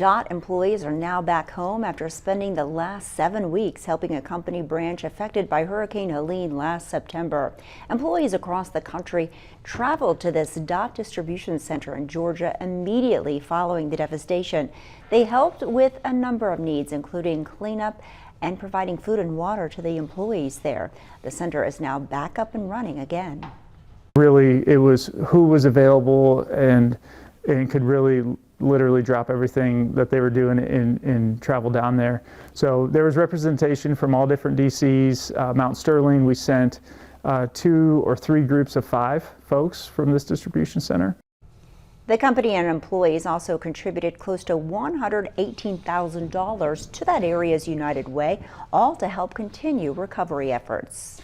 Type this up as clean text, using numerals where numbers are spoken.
DOT employees are now back home after spending the last 7 weeks helping a company branch affected by Hurricane Helene last September. Employees across the country traveled to this DOT distribution center in Georgia immediately following the devastation. They helped with a number of needs, including cleanup and providing food and water to the employees there. The center is now back up and running again. Really, it was who was available and could really literally drop everything that they were doing and travel down there. So there was representation from all different DCs. Mount Sterling, we sent 2 or 3 groups of 5 folks from this distribution center. The company and employees also contributed close to $118,000 to that area's United Way, all to help continue recovery efforts.